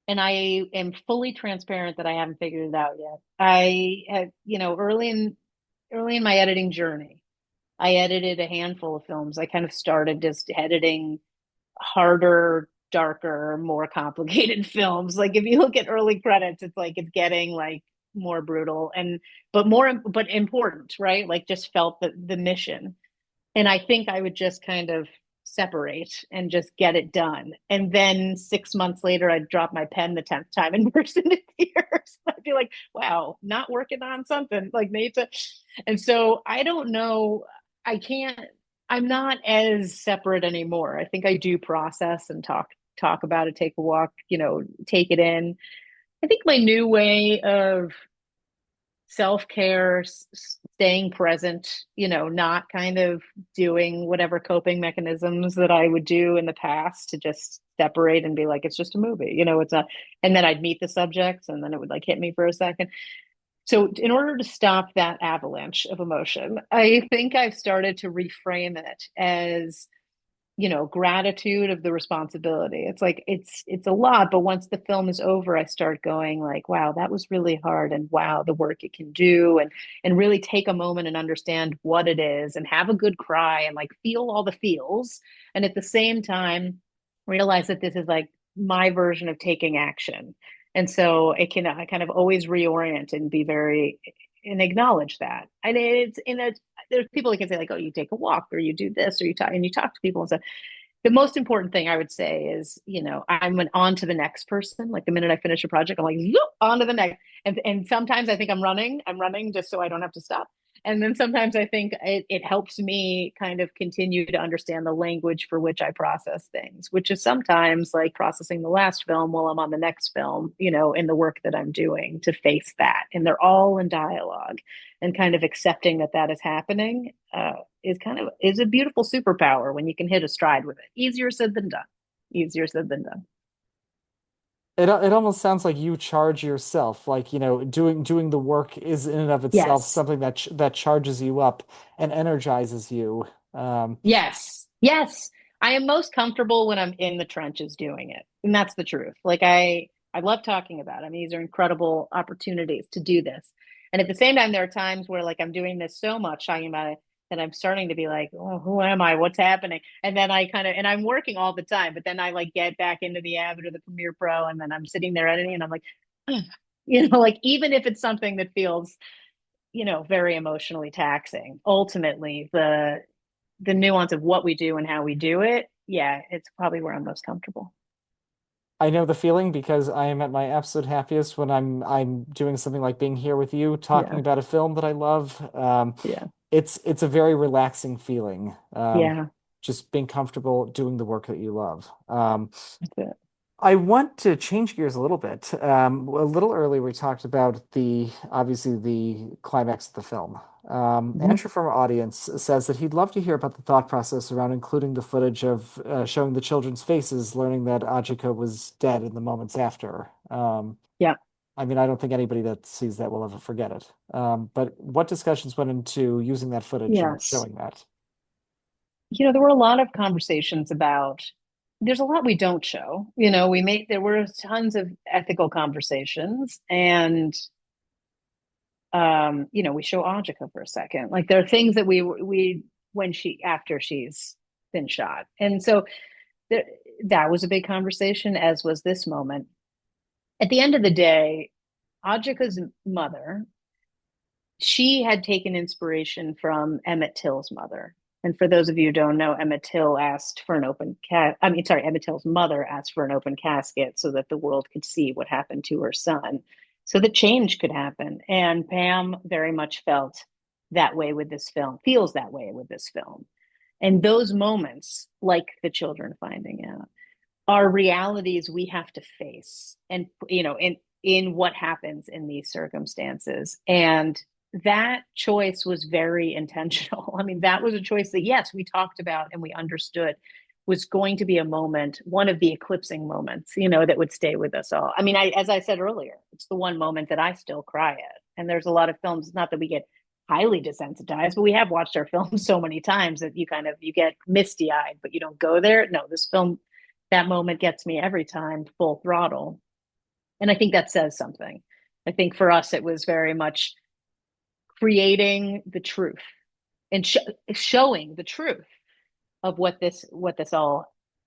am fully transparent that I haven't figured it out yet. I had, early in my editing journey, I edited a handful of films. I kind of started just editing harder, darker, more complicated films. Like if you look at early credits, it's like it's getting like more brutal and but important, right? Like just felt the mission. And I think I would just kind of separate and just get it done. And then 6 months later, I'd drop my pen the 10th time and burst into tears. I'd be like, wow, not working on something like need to. And so I don't know. I can't, I'm not as separate anymore. I think I do process and talk about it, take a walk, take it in. I think my new way of self-care, staying present, not kind of doing whatever coping mechanisms that I would do in the past to just separate and be like, it's just a movie, it's not. And then I'd meet the subjects and then it would like hit me for a second. So in order to stop that avalanche of emotion, I think I've started to reframe it as gratitude of the responsibility. It's like it's a lot, but once the film is over, I start going like, wow, that was really hard, and wow, the work it can do, and really take a moment and understand what it is and have a good cry and like feel all the feels, and at the same time realize that this is like my version of taking action. And so it can I kind of always reorient and be very and acknowledge that. And it's in a there's people that can say like, oh, you take a walk or you do this or you talk to people and stuff. The most important thing I would say is, I'm on to the next person. Like the minute I finish a project, I'm like, zoop, on to the next. And sometimes I think I'm running just so I don't have to stop. And then sometimes I think it helps me kind of continue to understand the language for which I process things, which is sometimes like processing the last film while I'm on the next film, in the work that I'm doing to face that. And they're all in dialogue and kind of accepting that that is happening is a beautiful superpower when you can hit a stride with it. Easier said than done. Easier said than done. It almost sounds like you charge yourself, like, doing the work is in and of itself Yes. something that charges you up and energizes you. Um, Yes. Yes. I am most comfortable when I'm in the trenches doing it. And that's the truth. Like I love talking about it. I mean, these are incredible opportunities to do this. And at the same time, there are times where like I'm doing this so much talking about it that I'm starting to be like, oh, who am I? What's happening? And then I kind of and I'm working all the time, but then I like get back into the Avid or the Premiere Pro and then I'm sitting there editing and I'm like, like even if it's something that feels, very emotionally taxing, ultimately the nuance of what we do and how we do it, yeah, it's probably where I'm most comfortable. I know the feeling because I am at my absolute happiest when I'm doing something like being here with you, talking Yeah, about a film that I love. yeah, It's a very relaxing feeling. yeah. Just being comfortable doing the work that you love. That's it. I want to change gears a little bit. A little earlier, we talked about obviously the climax of the film. Mhm. Andrew from our audience says that he'd love to hear about the thought process around including the footage of showing the children's faces, learning that Ajika was dead in the moments after. Yeah. I mean, I don't think anybody that sees that will ever forget it. But what discussions went into using that footage and Yes. showing that? There were a lot of conversations about. There's a lot we don't show. There were tons of ethical conversations, and we show Ajika for a second. Like there are things that we when after she's been shot, and so there, that was a big conversation, as was this moment. At the end of the day, Ajika's mother, she had taken inspiration from Emmett Till's mother. And for those of you who don't know, Emmett Till asked for an open cat. I mean, sorry, Emmett Till's mother asked for an open casket so that the world could see what happened to her son, so that change could happen. And Pam very much felt that way with this film, feels that way with this film. And those moments, like the children finding out, are realities we have to face and in what happens in these circumstances. And that choice was very intentional. I mean, that was a choice that yes, we talked about and we understood was going to be a moment, one of the eclipsing moments, that would stay with us all. I mean, as I said earlier, It's the one moment that I still cry at. And there's a lot of films, not that we get highly desensitized, but we have watched our films so many times that you get misty eyed, but you don't go there. No, this film, that moment gets me every time, full throttle. And I think that says something. I think for us, it was very much creating the truth and showing the truth of what this all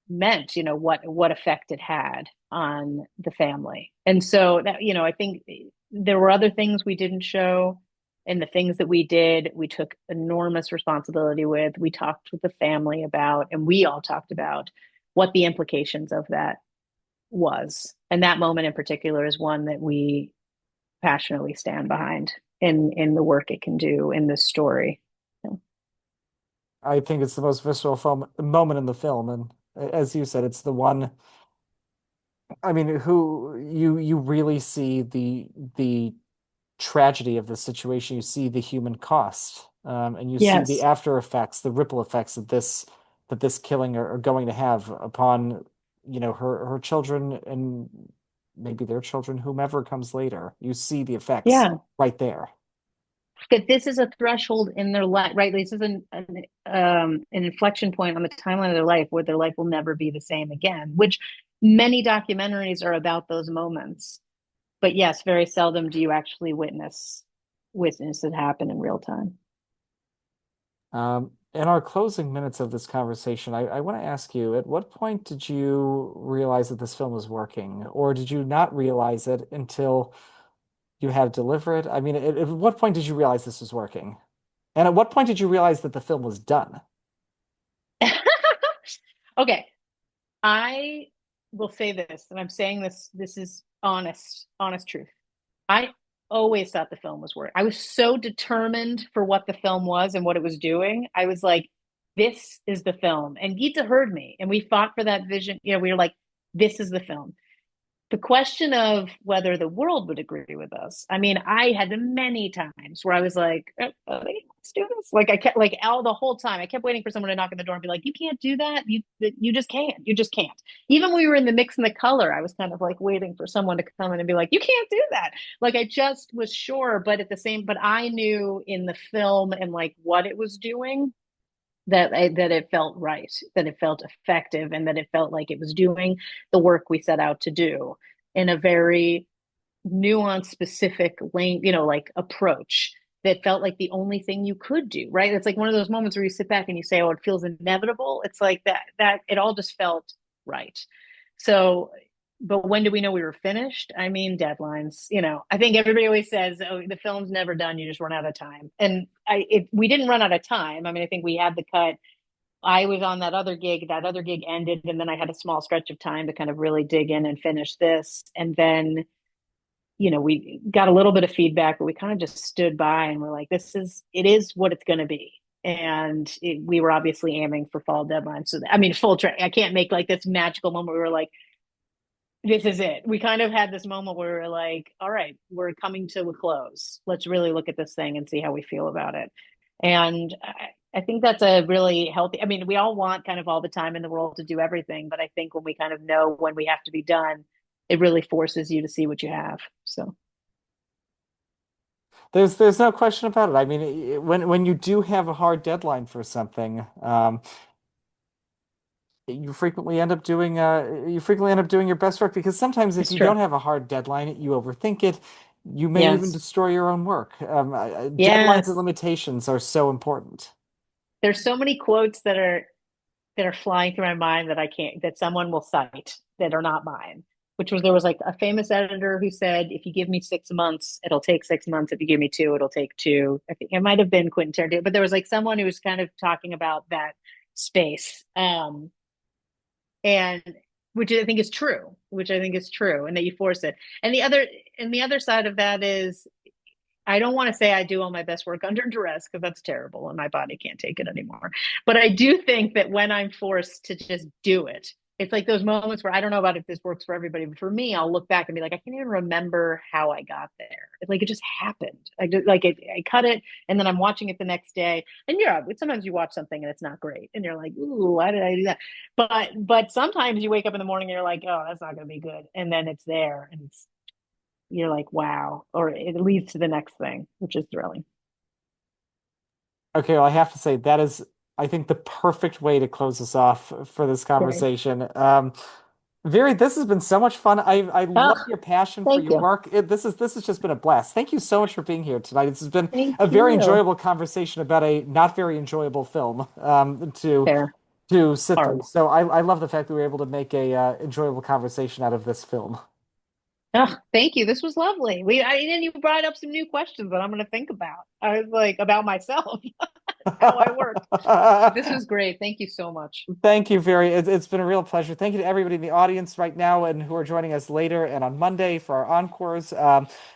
meant, what effect it had on the family. And so that, I think there were other things we didn't show, and the things that we did, we took enormous responsibility with. We talked with the family about, and we all talked about what the implications of that was. And that moment in particular is one that we passionately stand behind in the work it can do in this story. So, I think it's the most visceral moment in the film, and as you said, it's the one. I mean, who you really see the tragedy of the situation. You see the human cost, and you see the yes. after effects, the ripple effects that this killing are going to have upon, her children and maybe their children, whomever comes later. You see the effects Yeah. right there. That this is a threshold in their life, right? This is an inflection point on the timeline of their life where their life will never be the same again, which many documentaries are about those moments. But yes, very seldom do you actually witness it happen in real time. In our closing minutes of this conversation, I want to ask you, at what point did you realize that this film was working, or did you not realize it until you had delivered? I mean, at what point did you realize this was working? And at what point did you realize that the film was done? Okay, I will say this, and I'm saying this is honest truth. I always thought the film was worth. I was so determined for what the film was and what it was doing. I was like, this is the film. And Gita heard me, and we fought for that vision. We were like, this is the film. The question of whether the world would agree with us. I mean, I had many times where I was like, let's do this. Like I kept like all the whole time, I kept waiting for someone to knock on the door and be like, you can't do that. You just can't. You just can't. Even when we were in the mix and the color, I was kind of like waiting for someone to come in and be like, you can't do that. Like I just was sure, but I knew in the film and like what it was doing that it felt right, that it felt effective, and that it felt like it was doing the work we set out to do in a very nuanced, specific lane, like approach that felt like the only thing you could do, right? It's like one of those moments where you sit back and you say, oh, it feels inevitable. It's like that it all just felt right. So, but when do we know we were finished? I mean, deadlines. I think everybody always says, "Oh, the film's never done. You just run out of time." And we didn't run out of time. I mean, I think we had the cut. I was on that other gig. That other gig ended, and then I had a small stretch of time to kind of really dig in and finish this. And then, we got a little bit of feedback, but we kind of just stood by and we're like, it is what it's going to be. And we were obviously aiming for fall deadline. So, I mean, full track. I can't make like this magical moment where we were like, this is it. We kind of had this moment where we were like, all right, we're coming to a close. Let's really look at this thing and see how we feel about it. And I think that's a really healthy, I mean, we all want kind of all the time in the world to do everything, but I think when we kind of know when we have to be done, it really forces you to see what you have. So, There's no question about it. I mean, when you do have a hard deadline for something, you frequently end up doing your best work, because sometimes if it's you true. don't have a hard deadline, you overthink it. You may even Yes. destroy your own work. Deadlines and Yes. limitations are so important. There's so many quotes that are flying through my mind that I can't, that someone will cite that are not mine. There was like a famous editor who said, if you give me 6 months, it'll take 6 months. If you give me two, it'll take two. I think it might have been Quentin Tarantino, but there was like someone who was kind of talking about that space. And which I think is true, and that you force it. And the other side of that is, I don't want to say I do all my best work under duress, because that's terrible and my body can't take it anymore. But I do think that when I'm forced to just do it, it's like those moments where I don't know about if this works for everybody, but for me, I'll look back and be like, I can't even remember how I got there. It's like it just happened. I cut it, and then I'm watching it the next day. And sometimes you watch something and it's not great, and you're like, ooh, why did I do that? But sometimes you wake up in the morning and you're like, oh, that's not going to be good, and then it's there, and you're like, wow, or it leads to the next thing, which is thrilling. Okay, well, I have to say that is, I think, the perfect way to close us off for this Great. conversation. Very, this has been so much fun. I love Oh, your passion for thank your you. work. This has just been a blast. Thank you so much for being here tonight. This has been Thank a very you. enjoyable conversation about a not very enjoyable film Fair. to sit through. Hard. So I love the fact that we were able to make a enjoyable conversation out of this film. Oh, thank you. This was lovely. And you brought up some new questions that I'm going to think about. I was like, about myself, how I work. But this was great. Thank you so much. Thank you very. It's been a real pleasure. Thank you to everybody in the audience right now and who are joining us later and on Monday for our encores.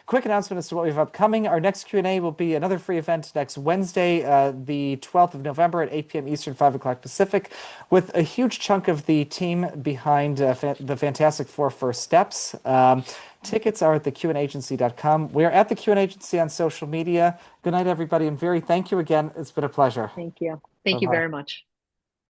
Quick announcement as to what we have upcoming. Our next Q&A will be another free event next Wednesday, the 12th of November at 8 p.m. Eastern, 5 o'clock Pacific, with a huge chunk of the team behind the Fantastic Four First Steps. Tickets are at theqandagency.com. We are at the Q&A Agency on social media. Good night, everybody, and Very, thank you again. It's been a pleasure. Thank you. Thank you Bye-bye. very much.